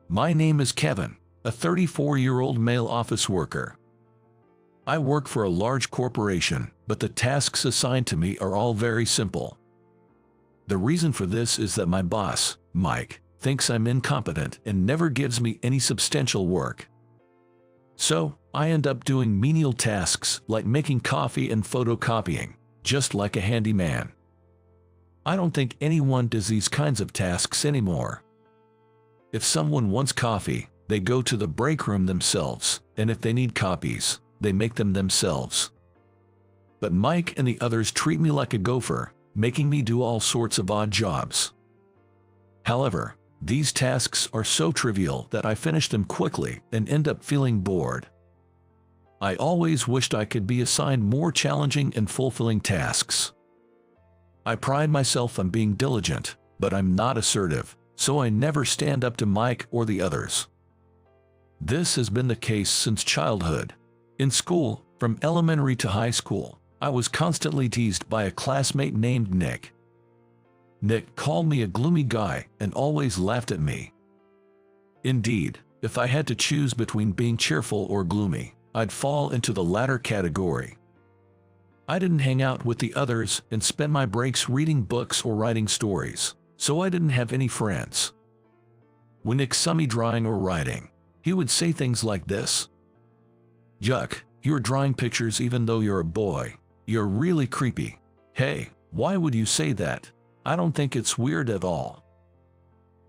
My name is Kevin, a 34-year-old male office worker. I work for a large corporation, but the tasks assigned to me are all very simple. The reason for this is that my boss, Mike, thinks I'm incompetent and never gives me any substantial work. So, I end up doing menial tasks like making coffee and photocopying, just like a handyman. I don't think anyone does these kinds of tasks anymore. If someone wants coffee, they go to the break room themselves, and if they need copies, they make them themselves. But Mike and the others treat me like a gopher, making me do all sorts of odd jobs. However, these tasks are so trivial that I finish them quickly and end up feeling bored. I always wished I could be assigned more challenging and fulfilling tasks. I pride myself on being diligent, but I'm not assertive, so I never stand up to Mike or the others. This has been the case since childhood. In school, from elementary to high school, I was constantly teased by a classmate named Nick. Nick called me a gloomy guy and always laughed at me. Indeed, if I had to choose between being cheerful or gloomy, I'd fall into the latter category. I didn't hang out with the others and spend my breaks reading books or writing stories, so I didn't have any friends. When Nick saw me drawing or writing, he would say things like this: "Yuck, you're drawing pictures even though you're a boy. You're really creepy. Hey, why would you say that? I don't think it's weird at all."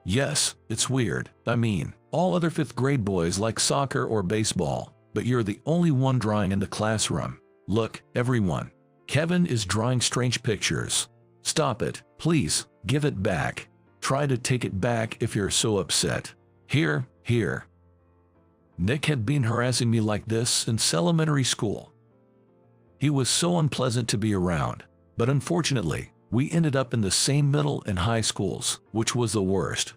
Yes, it's weird. I mean, all other 5th grade boys like soccer or baseball, but you're the only one drawing in the classroom. Look, everyone. Kevin is drawing strange pictures. Stop it, please, give it back. Try to take it back if you're so upset. Here. Nick had been harassing me like this since elementary school. He was so unpleasant to be around, but unfortunately, we ended up in the same middle and high schools, which was the worst.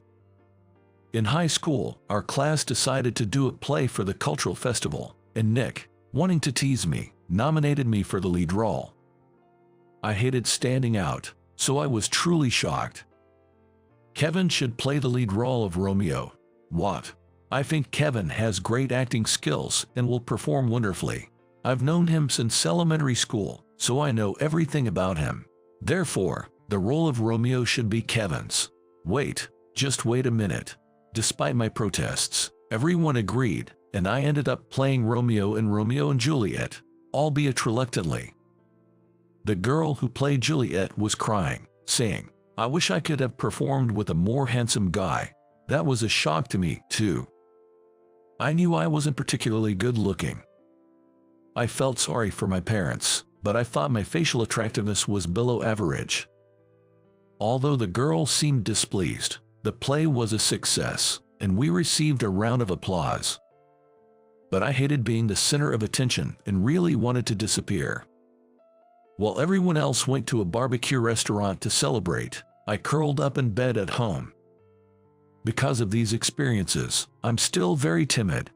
In high school, our class decided to do a play for the cultural festival, and Nick, wanting to tease me, nominated me for the lead role. I hated standing out, so I was truly shocked. Kevin should play the lead role of Romeo. What? I think Kevin has great acting skills and will perform wonderfully. I've known him since elementary school, so I know everything about him. Therefore, the role of Romeo should be Kevin's. Just wait a minute. Despite my protests, everyone agreed, and I ended up playing Romeo in Romeo and Juliet, albeit reluctantly. The girl who played Juliet was crying, saying, "I wish I could have performed with a more handsome guy." That was a shock to me, too. I knew I wasn't particularly good looking. I felt sorry for my parents, but I thought my facial attractiveness was below average. Although the girl seemed displeased, the play was a success, and we received a round of applause. But I hated being the center of attention and really wanted to disappear. While everyone else went to a barbecue restaurant to celebrate, I curled up in bed at home. Because of these experiences, I'm still very timid.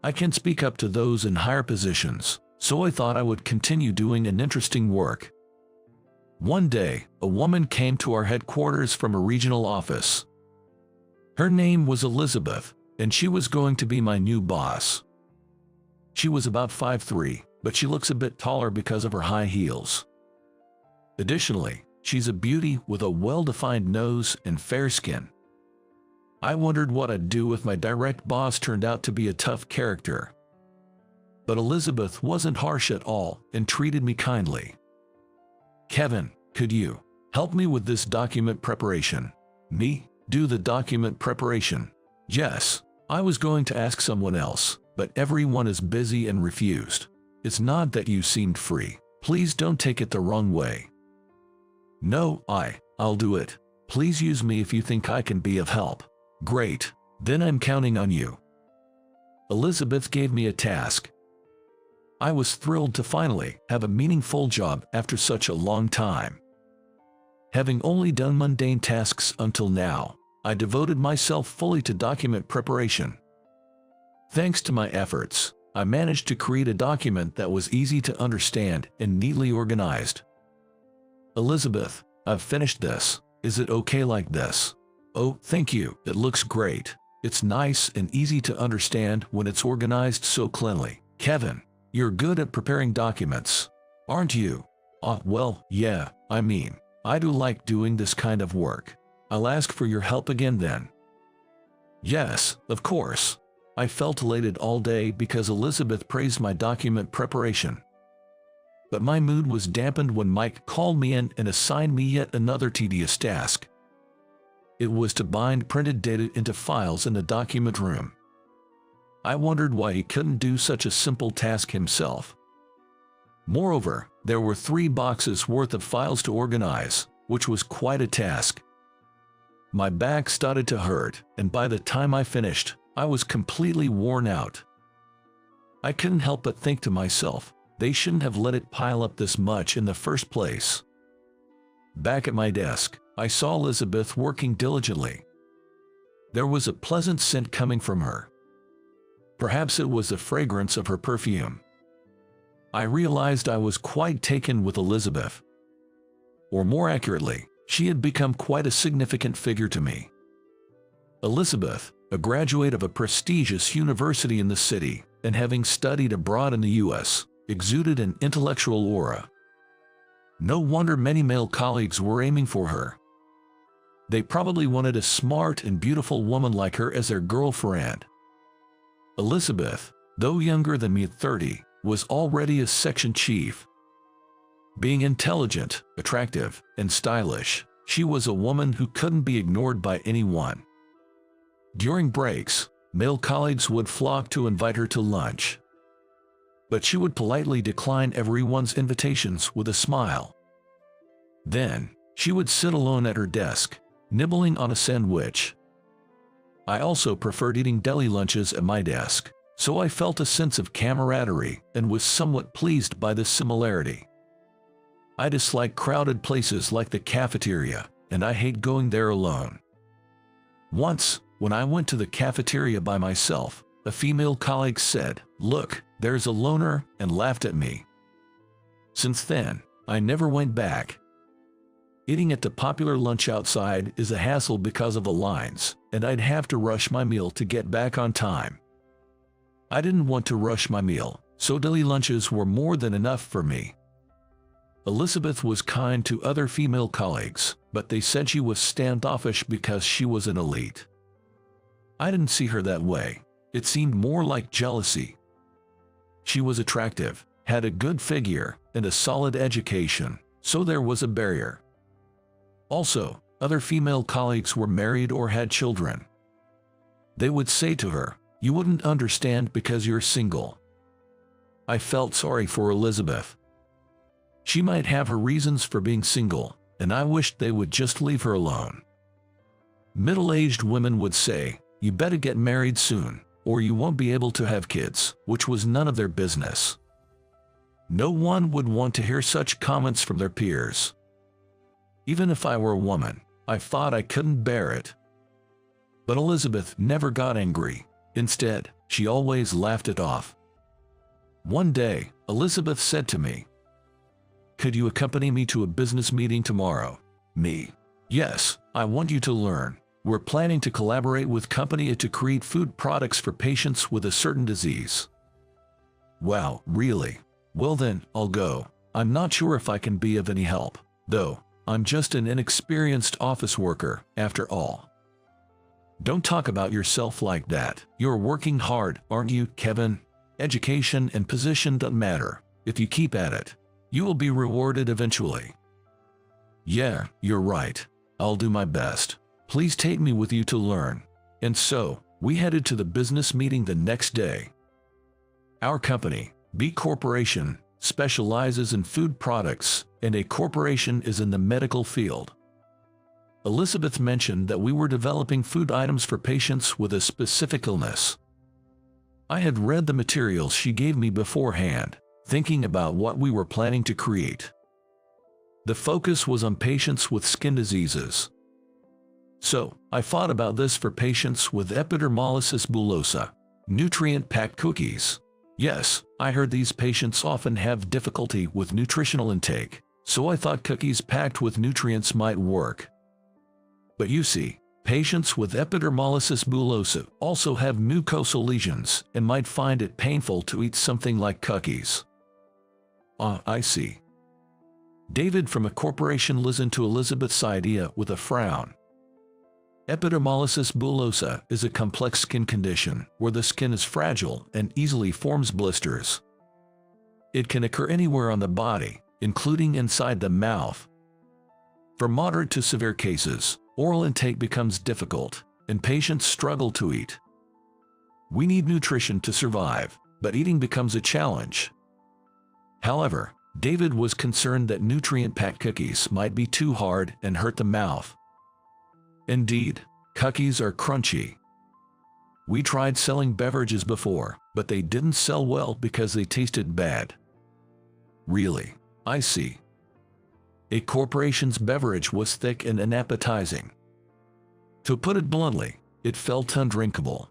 I can speak up to those in higher positions, so I thought I would continue doing an interesting work. One day, a woman came to our headquarters from a regional office. Her name was Elizabeth, and she was going to be my new boss. She was about 5'3", but she looks a bit taller because of her high heels. Additionally, she's a beauty with a well-defined nose and fair skin. I wondered what I'd do if my direct boss turned out to be a tough character. But Elizabeth wasn't harsh at all and treated me kindly. "Kevin, could you help me with this document preparation?" "Me? Do the document preparation?" "Yes, I was going to ask someone else, but everyone is busy and refused. It's not that you seemed free. Please don't take it the wrong way." "No, I'll do it. Please use me if you think I can be of help." "Great, then I'm counting on you." Elizabeth gave me a task. I was thrilled to finally have a meaningful job after such a long time. Having only done mundane tasks until now, I devoted myself fully to document preparation. Thanks to my efforts, I managed to create a document that was easy to understand and neatly organized. "Elizabeth, I've finished this. Is it okay like this?" "Oh, thank you, it looks great." It's nice and easy to understand when it's organized so cleanly. Kevin, you're good at preparing documents, aren't you? Well, yeah, I do like doing this kind of work. I'll ask for your help again then. Yes, of course. I felt elated all day because Elizabeth praised my document preparation. But my mood was dampened when Mike called me in and assigned me yet another tedious task. It was to bind printed data into files in the document room. I wondered why he couldn't do such a simple task himself. Moreover, there were 3 boxes worth of files to organize, which was quite a task. My back started to hurt, and by the time I finished, I was completely worn out. I couldn't help but think to myself, they shouldn't have let it pile up this much in the first place. Back at my desk, I saw Elizabeth working diligently. There was a pleasant scent coming from her. Perhaps it was the fragrance of her perfume. I realized I was quite taken with Elizabeth. Or more accurately, she had become quite a significant figure to me. Elizabeth, a graduate of a prestigious university in the city, and having studied abroad in the U.S., exuded an intellectual aura. No wonder many male colleagues were aiming for her. They probably wanted a smart and beautiful woman like her as their girlfriend. Elizabeth, though younger than me at 30, was already a section chief. Being intelligent, attractive, and stylish, she was a woman who couldn't be ignored by anyone. During breaks, male colleagues would flock to invite her to lunch. But she would politely decline everyone's invitations with a smile. Then, she would sit alone at her desk, nibbling on a sandwich. I also preferred eating deli lunches at my desk, so I felt a sense of camaraderie and was somewhat pleased by this similarity. I dislike crowded places like the cafeteria, and I hate going there alone. Once, when I went to the cafeteria by myself, a female colleague said, "Look, there's a loner," and laughed at me. Since then, I never went back. Eating at the popular lunch outside is a hassle because of the lines, and I'd have to rush my meal to get back on time. I didn't want to rush my meal, so deli lunches were more than enough for me. Elizabeth was kind to other female colleagues, but they said she was standoffish because she was an elite. I didn't see her that way. It seemed more like jealousy. She was attractive, had a good figure, and a solid education, so there was a barrier. Also, other female colleagues were married or had children. They would say to her, "You wouldn't understand because you're single." I felt sorry for Elizabeth. She might have her reasons for being single, and I wished they would just leave her alone. Middle-aged women would say, "You better get married soon, or you won't be able to have kids," which was none of their business. No one would want to hear such comments from their peers. Even if I were a woman, I thought I couldn't bear it. But Elizabeth never got angry. Instead, she always laughed it off. One day, Elizabeth said to me, "Could you accompany me to a business meeting tomorrow?" Me. "Yes, I want you to learn. We're planning to collaborate with company to create food products for patients with a certain disease." "Wow, really? Well then, I'll go. I'm not sure if I can be of any help, though. I'm just an inexperienced office worker, after all." "Don't talk about yourself like that. You're working hard, aren't you, Kevin? Education and position don't matter. If you keep at it, you will be rewarded eventually." "Yeah, you're right. I'll do my best. Please take me with you to learn." And so, we headed to the business meeting the next day. Our company, B Corporation, specializes in food products, and A Corporation is in the medical field. Elizabeth mentioned that we were developing food items for patients with a specific illness. I had read the materials she gave me beforehand, thinking about what we were planning to create. The focus was on patients with skin diseases. So, I thought about this for patients with epidermolysis bullosa, nutrient-packed cookies. Yes, I heard these patients often have difficulty with nutritional intake, so I thought cookies packed with nutrients might work. But you see, Patients with epidermolysis bullosa also have mucosal lesions and might find it painful to eat something like cookies. Ah, I see. David from a corporation listened to Elizabeth's idea with a frown. Epidermolysis bullosa is a complex skin condition where the skin is fragile and easily forms blisters. It can occur anywhere on the body, including inside the mouth. For moderate to severe cases, oral intake becomes difficult, and patients struggle to eat. We need nutrition to survive, but eating becomes a challenge. However, David was concerned that nutrient-packed cookies might be too hard and hurt the mouth. Indeed, cookies are crunchy. We tried selling beverages before, but they didn't sell well because they tasted bad. Really? I see. A corporation's beverage was thick and unappetizing. To put it bluntly, it felt undrinkable.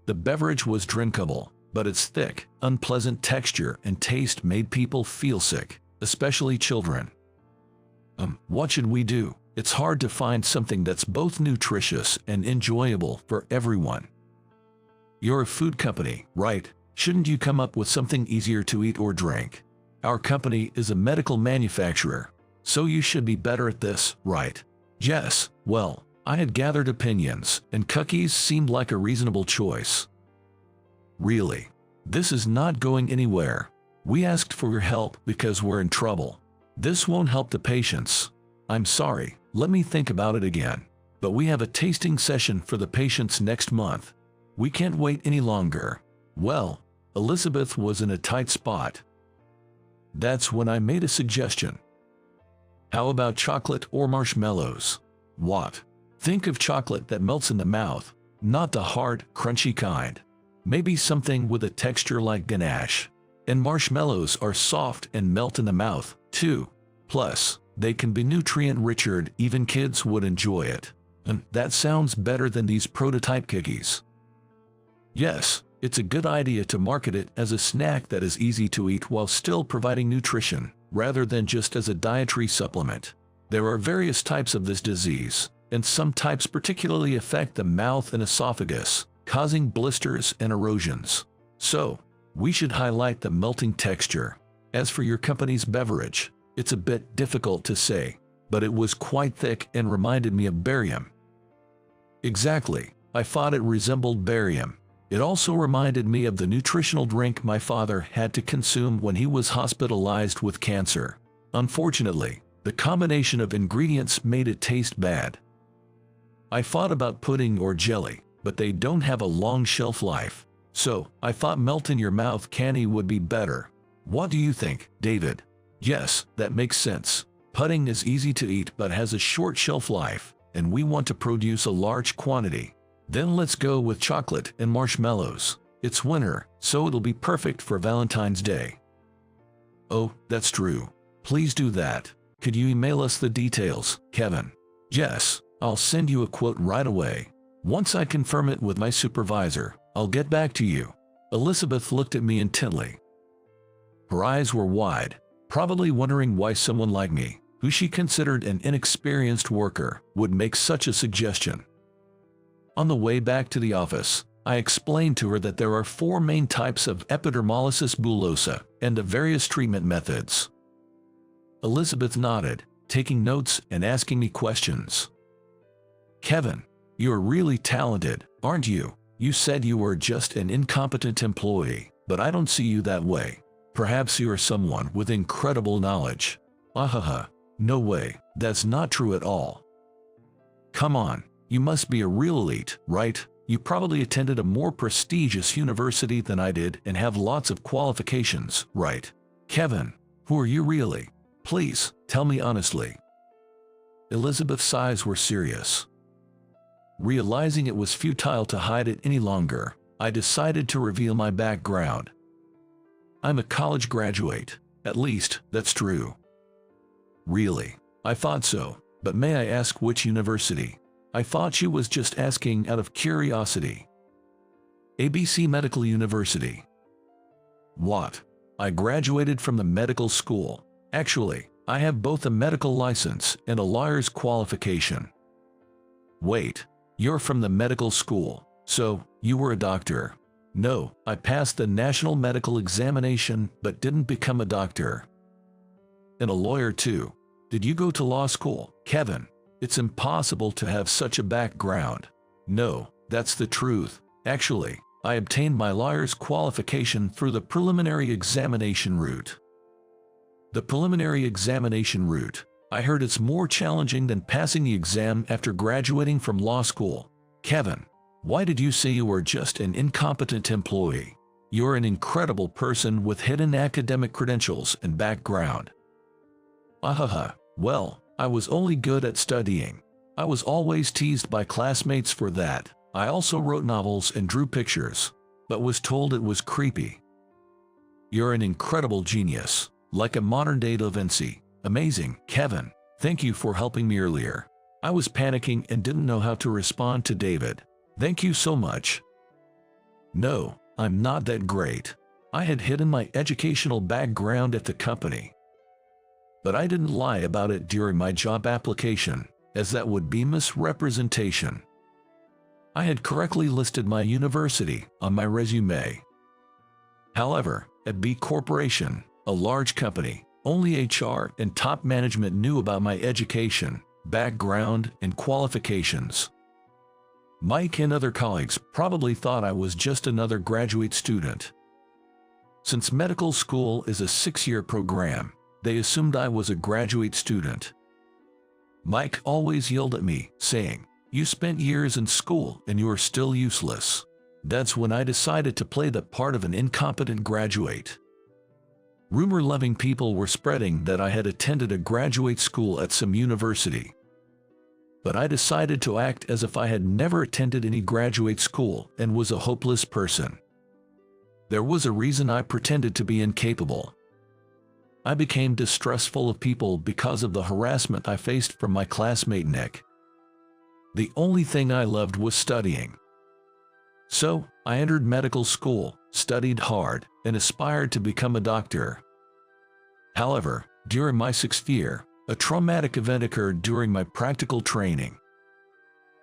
The beverage was drinkable, but its thick, unpleasant texture and taste made people feel sick, especially children. What should we do? It's hard to find something that's both nutritious and enjoyable for everyone. You're a food company, right? Shouldn't you come up with something easier to eat or drink? Our company is a medical manufacturer, so you should be better at this, right? Yes, well, I had gathered opinions, and cookies seemed like a reasonable choice. Really? This is not going anywhere. We asked for your help because we're in trouble. This won't help the patients. I'm sorry, let me think about it again. But we have a tasting session for the patients next month. We can't wait any longer. Well, Elizabeth was in a tight spot. That's when I made a suggestion. How about chocolate or marshmallows? What? Think of chocolate that melts in the mouth, not the hard, crunchy kind. Maybe something with a texture like ganache. And marshmallows are soft and melt in the mouth, too. Plus, they can be nutrient-richer, even kids would enjoy it. And that sounds better than these prototype cookies. Yes, it's a good idea to market it as a snack that is easy to eat while still providing nutrition, rather than just as a dietary supplement. There are various types of this disease, and some types particularly affect the mouth and esophagus, causing blisters and erosions. So, we should highlight the melting texture. As for your company's beverage, it's a bit difficult to say, but it was quite thick and reminded me of barium. Exactly, I thought it resembled barium. It also reminded me of the nutritional drink my father had to consume when he was hospitalized with cancer. Unfortunately, the combination of ingredients made it taste bad. I thought about pudding or jelly, but they don't have a long shelf life. So, I thought melt-in-your-mouth candy would be better. What do you think, David? Yes, that makes sense. Pudding is easy to eat but has a short shelf life, and we want to produce a large quantity. Then let's go with chocolate and marshmallows. It's winter, so it'll be perfect for Valentine's Day. Oh, that's true. Please do that. Could you email us the details, Kevin? Yes, I'll send you a quote right away. Once I confirm it with my supervisor, I'll get back to you. Elizabeth looked at me intently. Her eyes were wide, probably wondering why someone like me, who she considered an inexperienced worker, would make such a suggestion. On the way back to the office, I explained to her that there are 4 main types of epidermolysis bullosa and the various treatment methods. Elizabeth nodded, taking notes and asking me questions. Kevin, you're really talented, aren't you? You said you were just an incompetent employee, but I don't see you that way. Perhaps you are someone with incredible knowledge. Ahaha, no way, that's not true at all. Come on, you must be a real elite, right? You probably attended a more prestigious university than I did and have lots of qualifications, right? Kevin, who are you really? Please, tell me honestly. Elizabeth's eyes were serious. Realizing it was futile to hide it any longer, I decided to reveal my background. I'm a college graduate. At least, that's true. Really? I thought so, but may I ask which university? I thought she was just asking out of curiosity. ABC Medical University. What? I graduated from the medical school. Actually, I have both a medical license and a lawyer's qualification. Wait, you're from the medical school, so you were a doctor? No, I passed the national medical examination but didn't become a doctor. And a lawyer too. Did you go to law school, Kevin? It's impossible to have such a background. No, that's the truth. Actually, I obtained my lawyer's qualification through the preliminary examination route. The preliminary examination route. I heard it's more challenging than passing the exam after graduating from law school. Kevin, why did you say you were just an incompetent employee? You're an incredible person with hidden academic credentials and background. Ahaha, well, I was only good at studying. I was always teased by classmates for that. I also wrote novels and drew pictures, but was told it was creepy. You're an incredible genius, like a modern-day Da Vinci. Amazing, Kevin. Thank you for helping me earlier. I was panicking and didn't know how to respond to David. Thank you so much. No, I'm not that great. I had hidden my educational background at the company. But I didn't lie about it during my job application, as that would be misrepresentation. I had correctly listed my university on my resume. However, at B Corporation, a large company, only HR and top management knew about my education, background, and qualifications. Mike and other colleagues probably thought I was just another graduate student. Since medical school is a 6-year program, they assumed I was a graduate student. Mike always yelled at me, saying, "You spent years in school and you are still useless." That's when I decided to play the part of an incompetent graduate. Rumor-loving people were spreading that I had attended a graduate school at some university. But I decided to act as if I had never attended any graduate school and was a hopeless person. There was a reason I pretended to be incapable. I became distrustful of people because of the harassment I faced from my classmate Nick. The only thing I loved was studying. So, I entered medical school, studied hard, and aspired to become a doctor. However, during my 6th year, a traumatic event occurred during my practical training.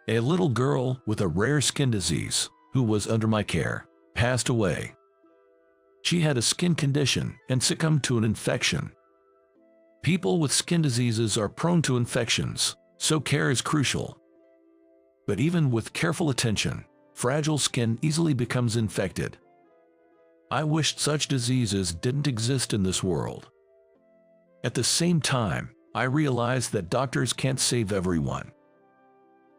A little girl with a rare skin disease, who was under my care, passed away. She had a skin condition and succumbed to an infection. People with skin diseases are prone to infections, so care is crucial. But even with careful attention, fragile skin easily becomes infected. I wished such diseases didn't exist in this world. At the same time, I realized that doctors can't save everyone.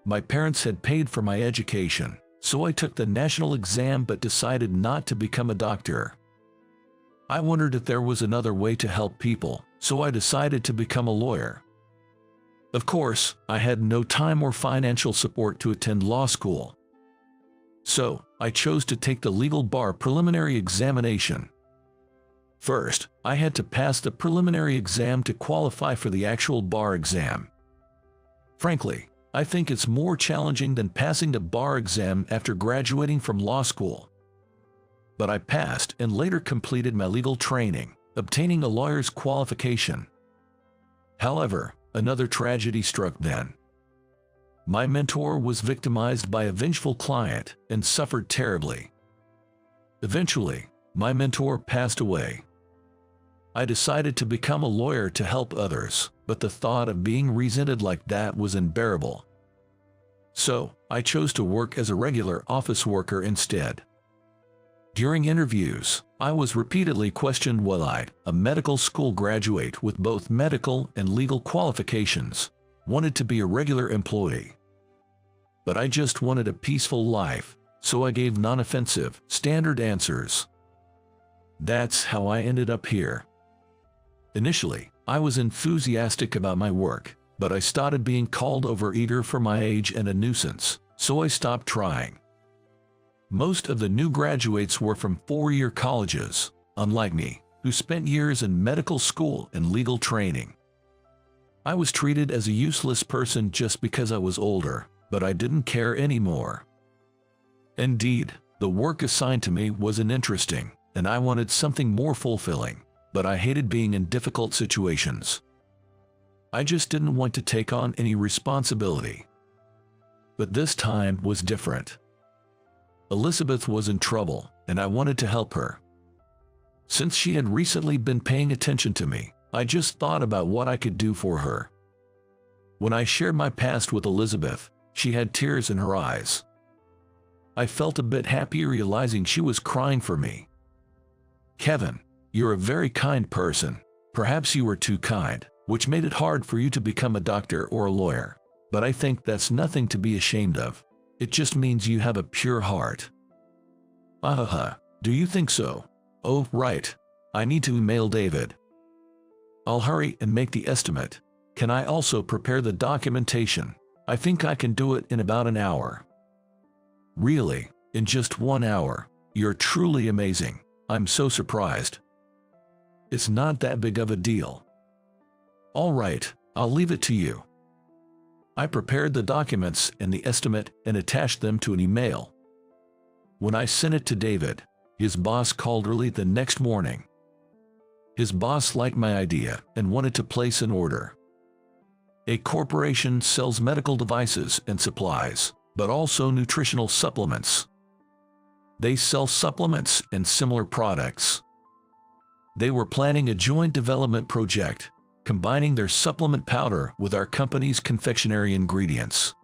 My parents had paid for my education, so I took the national exam but decided not to become a doctor. I wondered if there was another way to help people, so I decided to become a lawyer. Of course, I had no time or financial support to attend law school. So, I chose to take the legal bar preliminary examination. First, I had to pass the preliminary exam to qualify for the actual bar exam. Frankly, I think it's more challenging than passing the bar exam after graduating from law school. But I passed and later completed my legal training, obtaining a lawyer's qualification. However, another tragedy struck then. My mentor was victimized by a vengeful client and suffered terribly. Eventually, my mentor passed away. I decided to become a lawyer to help others, but the thought of being resented like that was unbearable. So, I chose to work as a regular office worker instead. During interviews, I was repeatedly questioned whether I, a medical school graduate with both medical and legal qualifications, wanted to be a regular employee. But I just wanted a peaceful life, so I gave non-offensive, standard answers. That's how I ended up here. Initially, I was enthusiastic about my work, but I started being called overeager for my age and a nuisance, so I stopped trying. Most of the new graduates were from 4-year colleges, unlike me, who spent years in medical school and legal training. I was treated as a useless person just because I was older, but I didn't care anymore. Indeed, the work assigned to me wasn't interesting, and I wanted something more fulfilling, but I hated being in difficult situations. I just didn't want to take on any responsibility. But this time was different. Elizabeth was in trouble, and I wanted to help her. Since she had recently been paying attention to me, I just thought about what I could do for her. When I shared my past with Elizabeth, she had tears in her eyes. I felt a bit happy realizing she was crying for me. Kevin, you're a very kind person. Perhaps you were too kind, which made it hard for you to become a doctor or a lawyer. But I think that's nothing to be ashamed of. It just means you have a pure heart. Do you think so? Oh, right. I need to email David. I'll hurry and make the estimate. Can I also prepare the documentation? I think I can do it in about an hour. Really? In just 1 hour? You're truly amazing. I'm so surprised. It's not that big of a deal. All right, I'll leave it to you. I prepared the documents and the estimate and attached them to an email. When I sent it to David, his boss called early the next morning. His boss liked my idea and wanted to place an order. A corporation sells medical devices and supplies, but also nutritional supplements. They sell supplements and similar products. They were planning a joint development project, combining their supplement powder with our company's confectionery ingredients.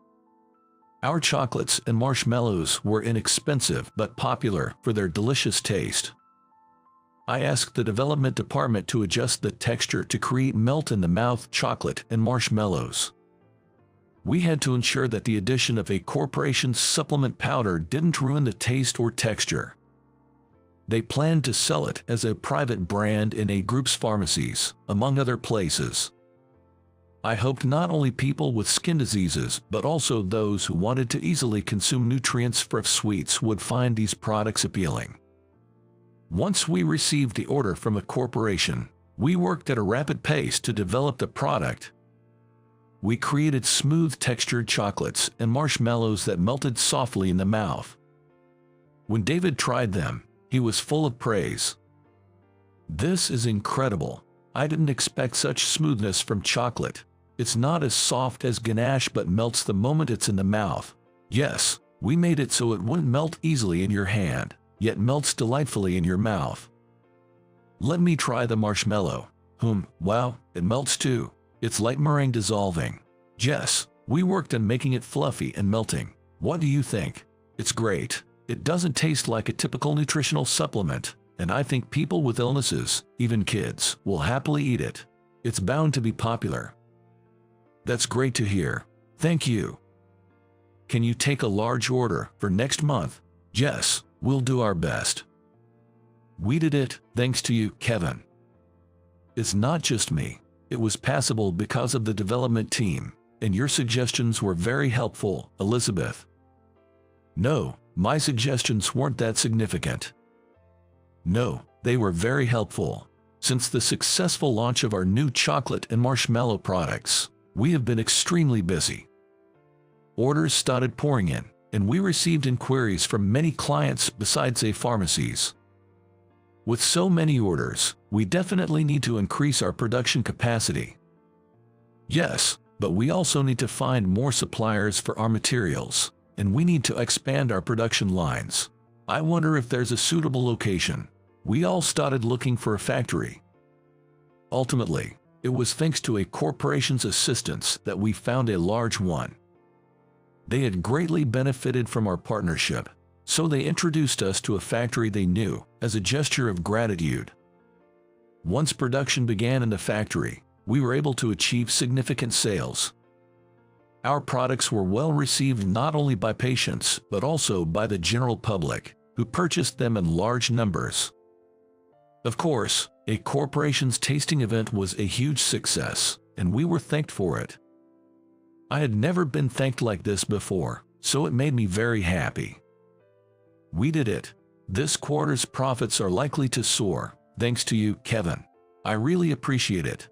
Our chocolates and marshmallows were inexpensive but popular for their delicious taste. I asked the development department to adjust the texture to create melt-in-the-mouth chocolate and marshmallows. We had to ensure that the addition of a corporation's supplement powder didn't ruin the taste or texture. They planned to sell it as a private brand in a group's pharmacies, among other places. I hoped not only people with skin diseases but also those who wanted to easily consume nutrients-rich sweets would find these products appealing. Once we received the order from a corporation, we worked at a rapid pace to develop the product. We created smooth-textured chocolates and marshmallows that melted softly in the mouth. When David tried them, he was full of praise. This is incredible. I didn't expect such smoothness from chocolate. It's not as soft as ganache but melts the moment it's in the mouth. Yes, we made it so it wouldn't melt easily in your hand, yet melts delightfully in your mouth. Let me try the marshmallow. Wow, it melts too. It's like meringue dissolving. Jess, we worked on making it fluffy and melting. What do you think? It's great. It doesn't taste like a typical nutritional supplement, and I think people with illnesses, even kids, will happily eat it. It's bound to be popular. That's great to hear. Thank you. Can you take a large order for next month? Yes, we'll do our best. We did it, thanks to you, Kevin. It's not just me. It was possible because of the development team, and your suggestions were very helpful, Elizabeth. No, my suggestions weren't that significant. No, they were very helpful. Since the successful launch of our new chocolate and marshmallow products, we have been extremely busy. Orders started pouring in, and we received inquiries from many clients besides pharmacies. With so many orders, we definitely need to increase our production capacity. Yes, but we also need to find more suppliers for our materials, and we need to expand our production lines. I wonder if there's a suitable location. We all started looking for a factory. Ultimately, it was thanks to a corporation's assistance that we found a large one. They had greatly benefited from our partnership, so they introduced us to a factory they knew as a gesture of gratitude. Once production began in the factory, we were able to achieve significant sales. Our products were well received not only by patients but also by the general public, who purchased them in large numbers. Of course, a corporation's tasting event was a huge success, and we were thanked for it. I had never been thanked like this before, so it made me very happy. We did it. This quarter's profits are likely to soar, thanks to you, Kevin. I really appreciate it.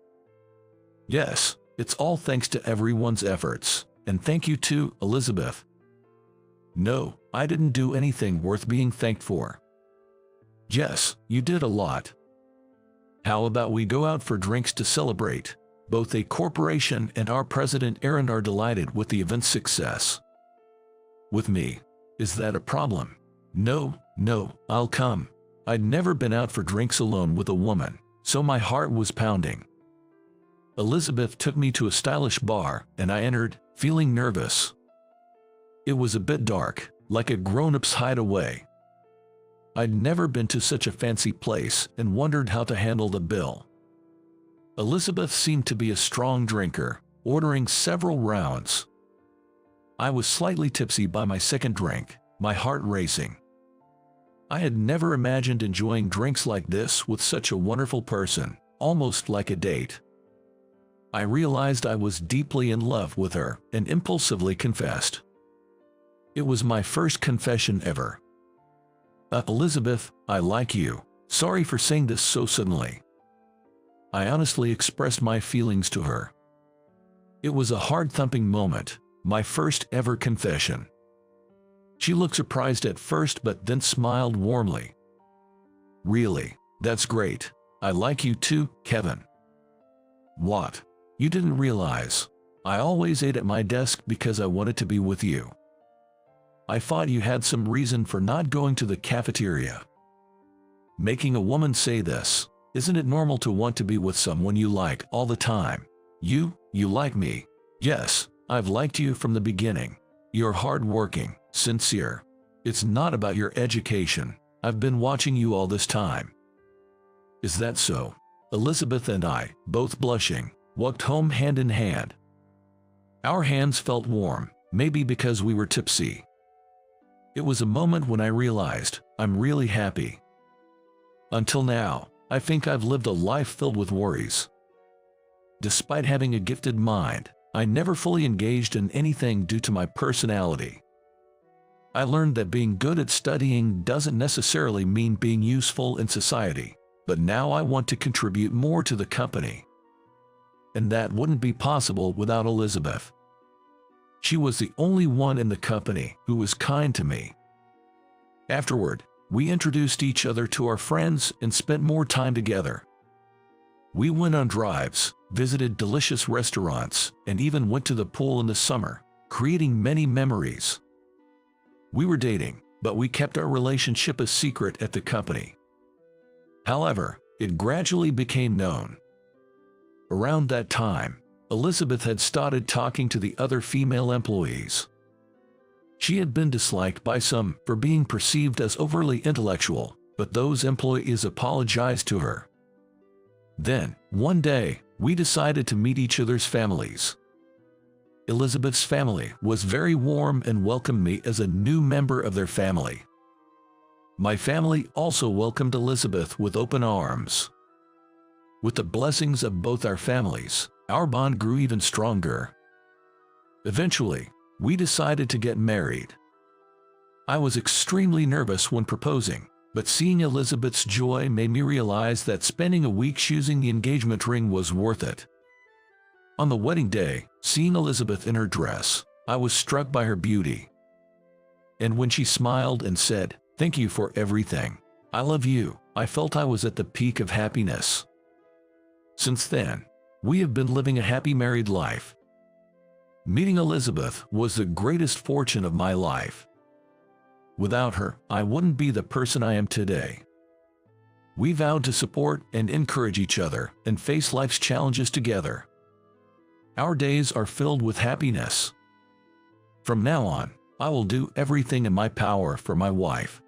Yes, it's all thanks to everyone's efforts, and thank you too, Elizabeth. No, I didn't do anything worth being thanked for. Jess, you did a lot. How about we go out for drinks to celebrate? Both a corporation and our president Aaron are delighted with the event's success. With me. Is that a problem? No, no, I'll come. I'd never been out for drinks alone with a woman, so my heart was pounding. Elizabeth took me to a stylish bar, and I entered, feeling nervous. It was a bit dark, like a grown-up's hideaway. I'd never been to such a fancy place and wondered how to handle the bill. Elizabeth seemed to be a strong drinker, ordering several rounds. I was slightly tipsy by my second drink, my heart racing. I had never imagined enjoying drinks like this with such a wonderful person, almost like a date. I realized I was deeply in love with her and impulsively confessed. It was my first confession ever. Elizabeth, I like you. Sorry for saying this so suddenly. I honestly expressed my feelings to her. It was a heart-thumping moment, my first ever confession. She looked surprised at first but then smiled warmly. Really? That's great. I like you too, Kevin. What? You didn't realize. I always ate at my desk because I wanted to be with you. I thought you had some reason for not going to the cafeteria. Making a woman say this, isn't it normal to want to be with someone you like all the time? You like me. Yes, I've liked you from the beginning. You're hardworking, sincere. It's not about your education. I've been watching you all this time. Is that so? Elizabeth and I, both blushing, walked home hand in hand. Our hands felt warm, maybe because we were tipsy. It was a moment when I realized I'm really happy. Until now, I think I've lived a life filled with worries. Despite having a gifted mind, I never fully engaged in anything due to my personality. I learned that being good at studying doesn't necessarily mean being useful in society, but now I want to contribute more to the company. And that wouldn't be possible without Elizabeth. She was the only one in the company who was kind to me. Afterward, we introduced each other to our friends and spent more time together. We went on drives, visited delicious restaurants, and even went to the pool in the summer, creating many memories. We were dating, but we kept our relationship a secret at the company. However, it gradually became known. Around that time, Elizabeth had started talking to the other female employees. She had been disliked by some for being perceived as overly intellectual, but those employees apologized to her. Then, one day, we decided to meet each other's families. Elizabeth's family was very warm and welcomed me as a new member of their family. My family also welcomed Elizabeth with open arms. With the blessings of both our families, our bond grew even stronger. Eventually, we decided to get married. I was extremely nervous when proposing, but seeing Elizabeth's joy made me realize that spending a week choosing the engagement ring was worth it. On the wedding day, seeing Elizabeth in her dress, I was struck by her beauty. And when she smiled and said, "Thank you for everything. I love you," I felt I was at the peak of happiness. Since then, we have been living a happy married life. Meeting Elizabeth was the greatest fortune of my life. Without her, I wouldn't be the person I am today. We vowed to support and encourage each other and face life's challenges together. Our days are filled with happiness. From now on, I will do everything in my power for my wife.